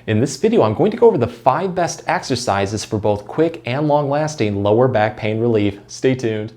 In this video, I'm going to go over the 5 best exercises for both quick and long-lasting lower back pain relief. Stay tuned.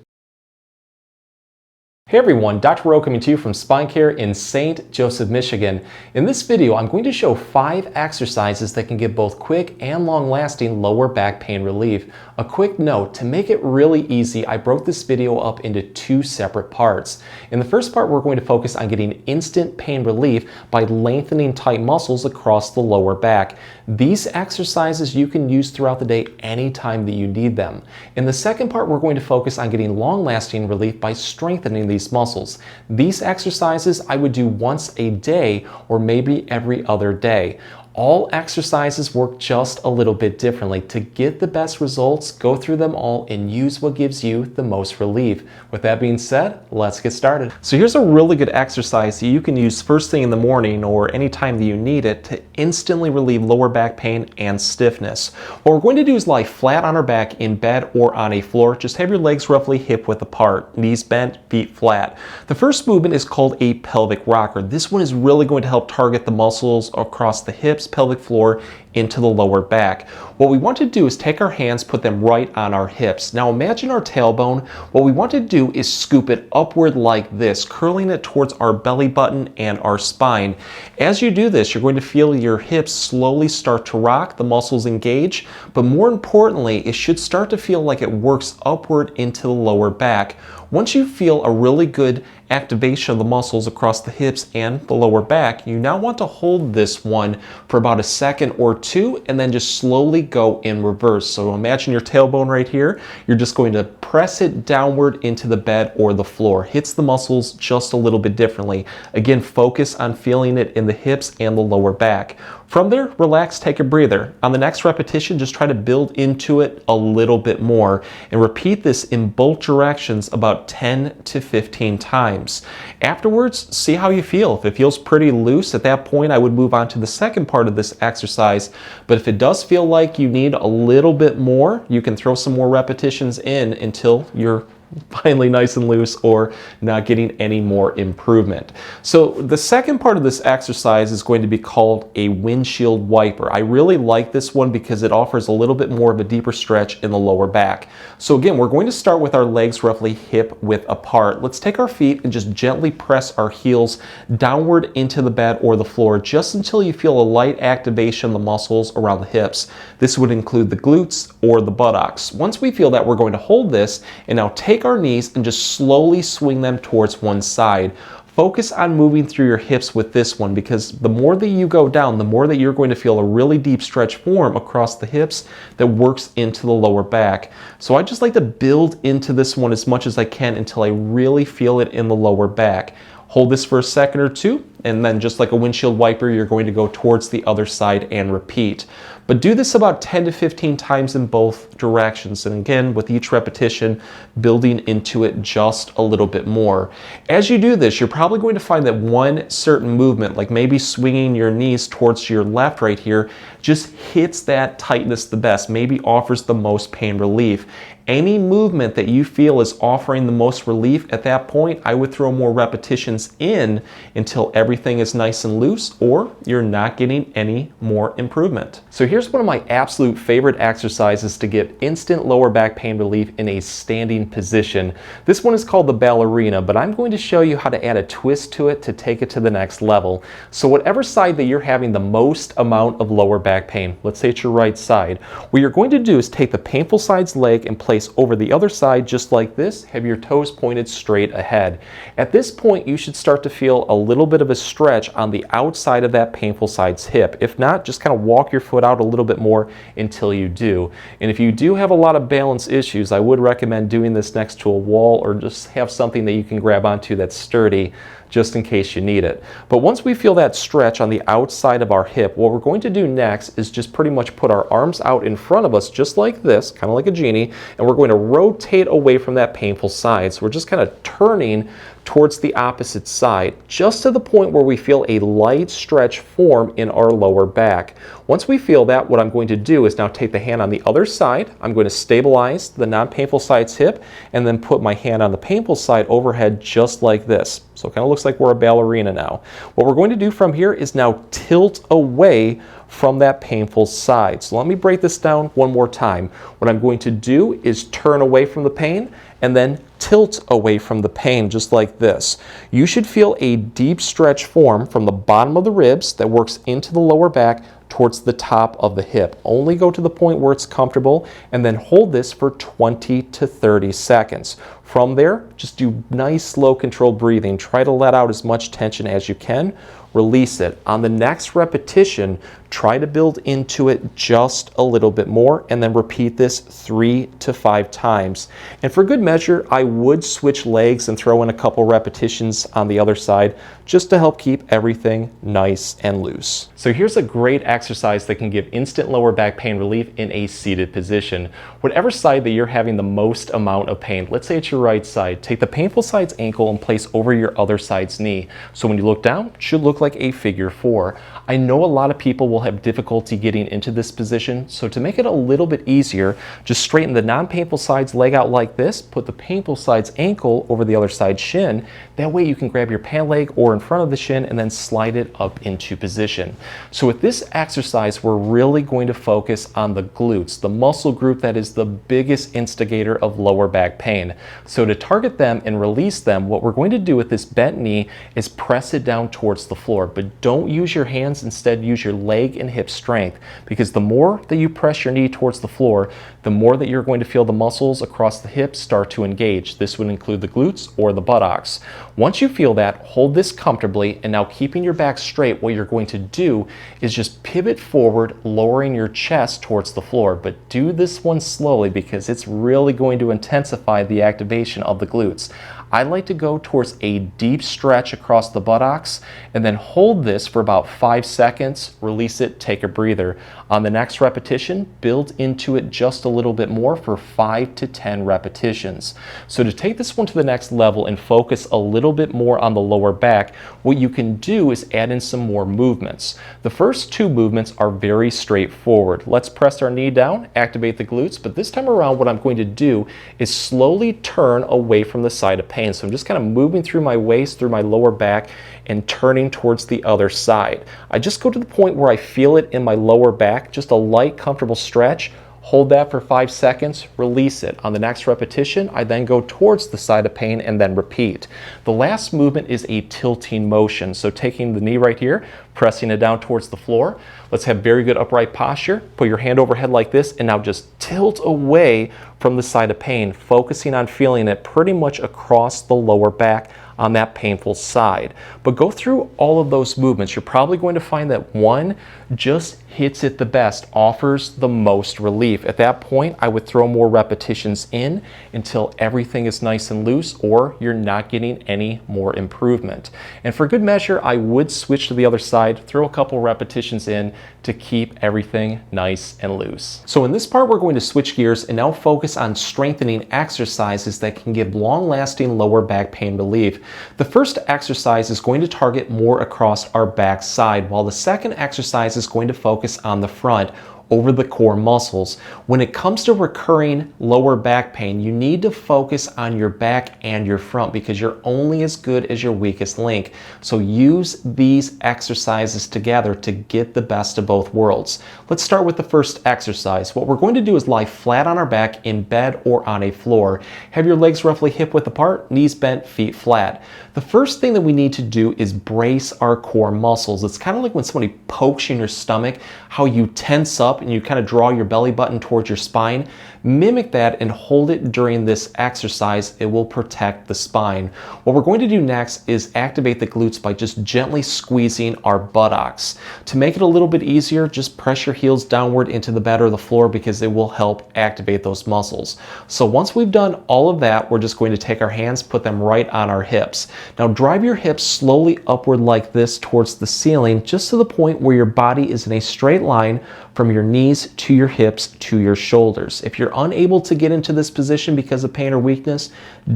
Hey everyone, Dr. Rowe coming to you from SpineCare in St. Joseph, Michigan. In this video, I'm going to show 5 exercises that can give both quick and long-lasting lower back pain relief. A quick note, to make it really easy, I broke this video up into 2 separate parts. In the first part, we're going to focus on getting instant pain relief by lengthening tight muscles across the lower back. These exercises you can use throughout the day anytime that you need them. In the second part, we're going to focus on getting long-lasting relief by strengthening these muscles. These exercises I would do once a day or maybe every other day. All exercises work just a little bit differently. To get the best results, go through them all and use what gives you the most relief. With that being said, let's get started. So here's a really good exercise that you can use first thing in the morning or anytime that you need it to instantly relieve lower back pain and stiffness. What we're going to do is lie flat on our back in bed or on a floor. Just have your legs roughly hip width apart, knees bent, feet flat. The first movement is called a pelvic rocker. This one is really going to help target the muscles across the hips, pelvic floor, into the lower back. What we want to do is take our hands, put them right on our hips. Now imagine our tailbone. What we want to do is scoop it upward like this, curling it towards our belly button and our spine. As you do this, you're going to feel your hips slowly start to rock, the muscles engage, but more importantly, it should start to feel like it works upward into the lower back. Once you feel a really good activation of the muscles across the hips and the lower back, you now want to hold this one for about a second or 2 and then just slowly go in reverse. So imagine your tailbone right here. You're just going to press it downward into the bed or the floor. Hits the muscles just a little bit differently. Again, focus on feeling it in the hips and the lower back. From there, relax, take a breather. On the next repetition, just try to build into it a little bit more and repeat this in both directions about 10 to 15 times. Afterwards, see how you feel. If it feels pretty loose, at that point, I would move on to the second part of this exercise. But if it does feel like you need a little bit more, you can throw some more repetitions in until you're finally nice and loose or not getting any more improvement. So the second part of this exercise is going to be called a windshield wiper. I really like this one because it offers a little bit more of a deeper stretch in the lower back. So again, we're going to start with our legs roughly hip width apart. Let's take our feet and just gently press our heels downward into the bed or the floor just until you feel a light activation of the muscles around the hips. This would include the glutes or the buttocks. Once we feel that, we're going to hold this and now take our knees and just slowly swing them towards one side. Focus on moving through your hips with this one because the more that you go down, the more that you're going to feel a really deep stretch form across the hips that works into the lower back. So I just like to build into this one as much as I can until I really feel it in the lower back. Hold this for a second or 2, and then just like a windshield wiper, you're going to go towards the other side and repeat. But do this about 10 to 15 times in both directions. And again, with each repetition, building into it just a little bit more. As you do this, you're probably going to find that one certain movement, like maybe swinging your knees towards your left right here, just hits that tightness the best, maybe offers the most pain relief. Any movement that you feel is offering the most relief at that point, I would throw more repetitions in until everything is nice and loose or you're not getting any more improvement. So here's one of my absolute favorite exercises to get instant lower back pain relief in a standing position. This one is called the ballerina, but I'm going to show you how to add a twist to it to take it to the next level. So whatever side that you're having the most amount of lower back pain, let's say it's your right side, what you're going to do is take the painful side's leg and place over the other side just like this. Have your toes pointed straight ahead. At this point, you should start to feel a little bit of a stretch on the outside of that painful side's hip. If not, just kind of walk your foot out a little bit more until you do. And if you do have a lot of balance issues, I would recommend doing this next to a wall or just have something that you can grab onto that's sturdy just in case you need it. But once we feel that stretch on the outside of our hip, what we're going to do next is just pretty much put our arms out in front of us just like this, kind of like a genie, and we're going to rotate away from that painful side. So we're just kind of turning towards the opposite side, just to the point where we feel a light stretch form in our lower back. Once we feel that, what I'm going to do is now take the hand on the other side. I'm going to stabilize the non-painful side's hip and then put my hand on the painful side overhead just like this. So it kind of looks like we're a ballerina now. What we're going to do from here is now tilt away from that painful side. So let me break this down one more time. What I'm going to do is turn away from the pain and then tilt away from the pain, just like this. You should feel a deep stretch form from the bottom of the ribs that works into the lower back towards the top of the hip. Only go to the point where it's comfortable and then hold this for 20 to 30 seconds. From there, just do nice, slow, controlled breathing. Try to let out as much tension as you can. Release it. On the next repetition, try to build into it just a little bit more and then repeat this 3 to 5 times. And for good measure, I would switch legs and throw in a couple repetitions on the other side just to help keep everything nice and loose. So here's a great exercise that can give instant lower back pain relief in a seated position. Whatever side that you're having the most amount of pain, let's say it's your right side, take the painful side's ankle and place over your other side's knee. So when you look down, it should look like a figure 4. I know a lot of people will have difficulty getting into this position, so to make it a little bit easier, just straighten the non-painful side's leg out like this, put the painful side's ankle over the other side's shin. That way you can grab your pant leg or in front of the shin and then slide it up into position. So with this exercise, we're really going to focus on the glutes, the muscle group that is the biggest instigator of lower back pain. So to target them and release them, what we're going to do with this bent knee is press it down towards the floor, but don't use your hands, instead use your leg and hip strength, because the more that you press your knee towards the floor, the more that you're going to feel the muscles across the hips start to engage. This would include the glutes or the buttocks. Once you feel that, hold this comfortably, and now keeping your back straight, what you're going to do is just pivot forward, lowering your chest towards the floor, but do this one slowly because it's really going to intensify the activation of the glutes. I like to go towards a deep stretch across the buttocks and then hold this for about 5 seconds, release it, take a breather. On the next repetition, build into it just a little bit more for 5 to 10 repetitions. So to take this one to the next level and focus a little bit more on the lower back, what you can do is add in some more movements. The first 2 movements are very straightforward. Let's press our knee down, activate the glutes, but this time around what I'm going to do is slowly turn away from the side of pain. So I'm just kind of moving through my waist, through my lower back, and turning towards the other side. I just go to the point where I feel it in my lower back, just a light, comfortable stretch. Hold that for 5 seconds, release it. On the next repetition, I then go towards the side of pain and then repeat. The last movement is a tilting motion. So taking the knee right here, pressing it down towards the floor. Let's have very good upright posture. Put your hand overhead like this and now just tilt away from the side of pain, focusing on feeling it pretty much across the lower back on that painful side. But go through all of those movements. You're probably going to find that one just hits it the best, offers the most relief. At that point, I would throw more repetitions in until everything is nice and loose or you're not getting any more improvement. And for good measure, I would switch to the other side, throw a couple repetitions in to keep everything nice and loose. So in this part, we're going to switch gears and now focus on strengthening exercises that can give long-lasting lower back pain relief. The first exercise is going to target more across our back side, while the second exercise is going to focus on the front, over the core muscles. When it comes to recurring lower back pain, you need to focus on your back and your front because you're only as good as your weakest link. So use these exercises together to get the best of both worlds. Let's start with the first exercise. What we're going to do is lie flat on our back in bed or on a floor. Have your legs roughly hip width apart, knees bent, feet flat. The first thing that we need to do is brace our core muscles. It's kind of like when somebody pokes you in your stomach, how you tense up and you kind of draw your belly button towards your spine. Mimic that and hold it during this exercise. It will protect the spine. What we're going to do next is activate the glutes by just gently squeezing our buttocks. To make it a little bit easier, just press your heels downward into the bed or the floor because it will help activate those muscles. So once we've done all of that, we're just going to take our hands, put them right on our hips. Now drive your hips slowly upward like this towards the ceiling, just to the point where your body is in a straight line from your knees to your hips to your shoulders. If you're unable to get into this position because of pain or weakness,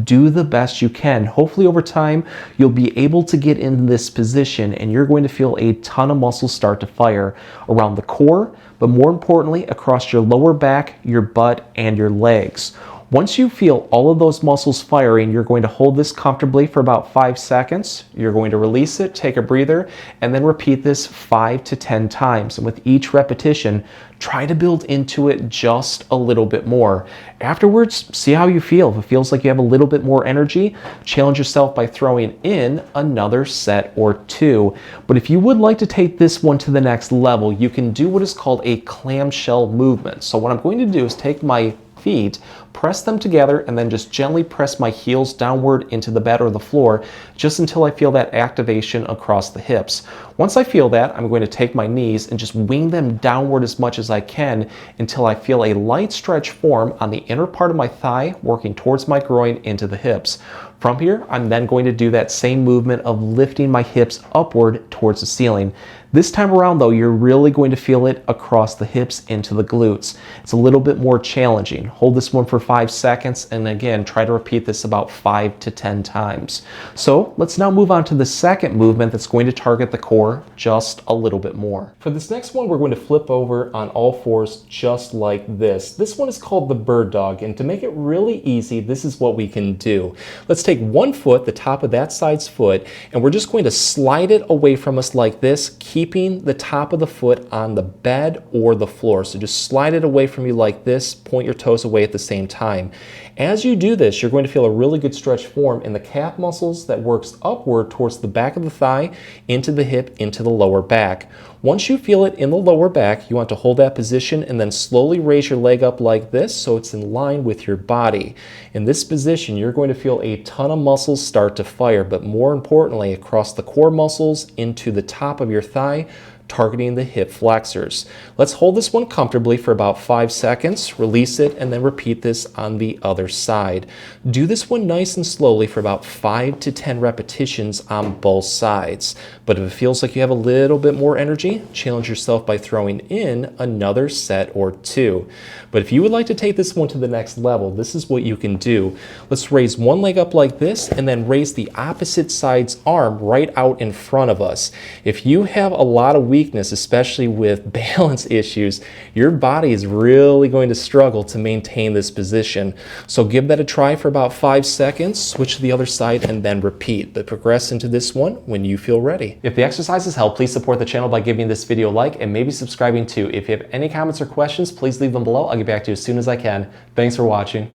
do the best you can. Hopefully over time, you'll be able to get in this position and you're going to feel a ton of muscles start to fire around the core, but more importantly, across your lower back, your butt, and your legs. Once you feel all of those muscles firing, you're going to hold this comfortably for about 5 seconds. You're going to release it, take a breather, and then repeat this 5 to 10 times. And with each repetition, try to build into it just a little bit more. Afterwards, see how you feel. If it feels like you have a little bit more energy, challenge yourself by throwing in another set or 2. But if you would like to take this one to the next level, you can do what is called a clamshell movement. So what I'm going to do is take my feet, press them together, and then just gently press my heels downward into the bed or the floor just until I feel that activation across the hips. Once I feel that, I'm going to take my knees and just wing them downward as much as I can until I feel a light stretch form on the inner part of my thigh working towards my groin into the hips. From here, I'm then going to do that same movement of lifting my hips upward towards the ceiling. This time around though, you're really going to feel it across the hips into the glutes. It's a little bit more challenging. Hold this one for 5 seconds and again, try to repeat this about 5 to 10 times. So let's now move on to the second movement that's going to target the core just a little bit more. For this next one, we're going to flip over on all fours just like this. This one is called the bird dog, and to make it really easy, this is what we can do. Let's take one foot, the top of that side's foot, and we're just going to slide it away from us like this, keeping the top of the foot on the bed or the floor. So just slide it away from you like this, point your toes away at the same time. As you do this, you're going to feel a really good stretch form in the calf muscles that works upward towards the back of the thigh, into the hip, into the lower back. Once you feel it in the lower back, you want to hold that position and then slowly raise your leg up like this so it's in line with your body. In this position, you're going to feel a ton of muscles start to fire, but more importantly, across the core muscles into the top of your thigh, targeting the hip flexors. Let's hold this one comfortably for about 5 seconds, release it, and then repeat this on the other side. Do this one nice and slowly for about 5 to 10 repetitions on both sides. But if it feels like you have a little bit more energy, challenge yourself by throwing in another set or 2. But if you would like to take this one to the next level, this is what you can do. Let's raise one leg up like this and then raise the opposite side's arm right out in front of us. If you have a lot of weakness, especially with balance issues, your body is really going to struggle to maintain this position. So give that a try for about 5 seconds, switch to the other side, and then repeat. But progress into this one when you feel ready. If the exercises help, please support the channel by giving this video a like and maybe subscribing too. If you have any comments or questions, please leave them below. I'll get back to you as soon as I can. Thanks for watching.